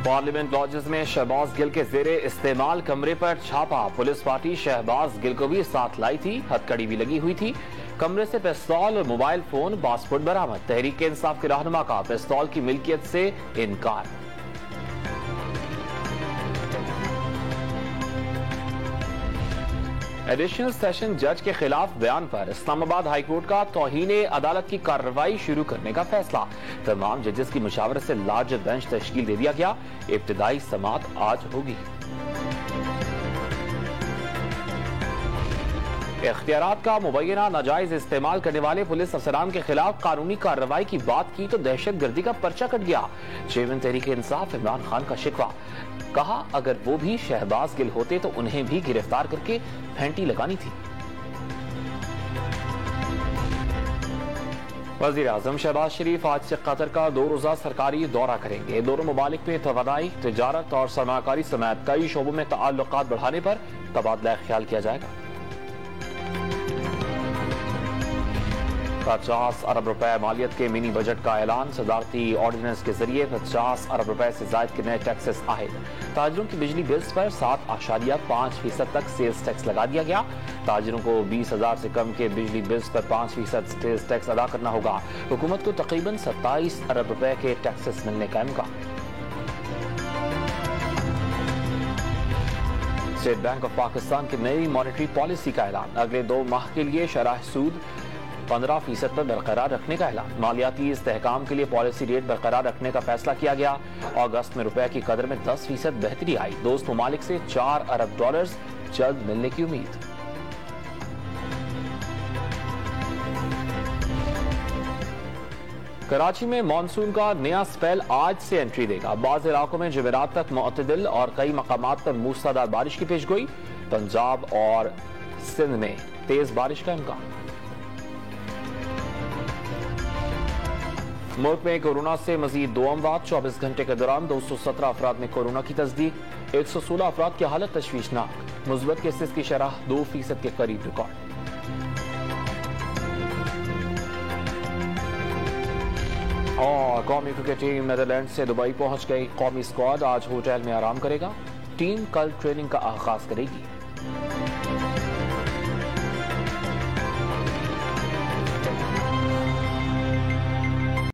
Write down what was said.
Parliament lodges में शहबाज गिल के जेरे इस्तेमाल कमरे पर छापा। पुलिस पार्टी शहबाज गिल को भी साथ लाई थी, हथकड़ी भी लगी हुई थी। कमरे से पिस्तौल और मोबाइल फोन, पासपोर्ट बरामद। तहरीक इंसाफ के रहनुमा का पिस्तौल की मिल्कियत से इनकार। एडिशनल सेशन जज के खिलाफ बयान पर इस्लामाबाद हाईकोर्ट का तौहीन अदालत की कार्रवाई शुरू करने का फैसला। तमाम जजेस की मुशावरत से लार्जर बेंच तश्कील दे दिया गया। इब्तिदाई समाअत आज होगी। इख्तियारात का मुबैना नाजायज इस्तेमाल करने वाले पुलिस अफसरान के खिलाफ कानूनी कार्रवाई की बात की तो दहशतगर्दी का पर्चा कट गया। चेयरमैन तहरीक इंसाफ इमरान खान का शिकवा, कहा अगर वो भी शहबाज गिल होते तो उन्हें भी गिरफ्तार करके फेंटी लगानी थी। वज़ीर आज़म शहबाज शरीफ आज से कतर का 2 रोज़ा सरकारी दौरा करेंगे। दोनों ममालिक में तवानाई, तिजारत और सरमाकारी समेत कई शोबों में ताल्लुकात बढ़ाने पर तबादला ख्याल किया जाएगा। 50 अरब रुपए मालियत के मिनी बजट का ऐलान। सदारती ऑर्डिनेंस के जरिए 50 अरब रुपए से ज्यादा के नए टैक्सेस आए। ताजिरों की बिजली बिल्स पर 7.5% तक सेल्स टैक्स लगा दिया गया। ताजिरों को 20,000 से कम के बिजली बिल्स पर 5% सेल्स टैक्स अदा करना होगा। हुकूमत को तकरीबन 27 अरब रुपए के टैक्सेस मिलने का इम्कान। स्टेट बैंक ऑफ पाकिस्तान की नई मॉनेटरी पॉलिसी का ऐलान। अगले 2 माह के लिए शरह सूद 15% पर बरकरार रखने का ऐलान। मालियाती इस्तेहकाम के लिए पॉलिसी रेट बरकरार रखने का फैसला किया गया। अगस्त में रुपए की कदर में 10% बेहतरी आई। दोस्त ममालिक से $4 अरब जल्द मिलने की उम्मीद। कराची में मानसून का नया स्पेल आज से एंट्री देगा। बाज़ इलाकों में जुमेरात तक मुअतदिल और कई मकामात पर मूसलाधार बारिश की पेशगोई। पंजाब और सिंध में तेज बारिश का इम्कान। मुल्क में कोरोना से मजीद 2 अमवात। 24 घंटे के दौरान 217 अफराद में कोरोना की तस्दीक। 116 अफराद की हालत तशवीशनाक। मुस्बत केसेस की शरह 2% के करीब रिकॉर्ड। और कौमी क्रिकेट टीम नीदरलैंड से दुबई पहुंच गई। कौमी स्क्वाड आज होटल में आराम करेगा। टीम कल ट्रेनिंग का आगाज करेगी।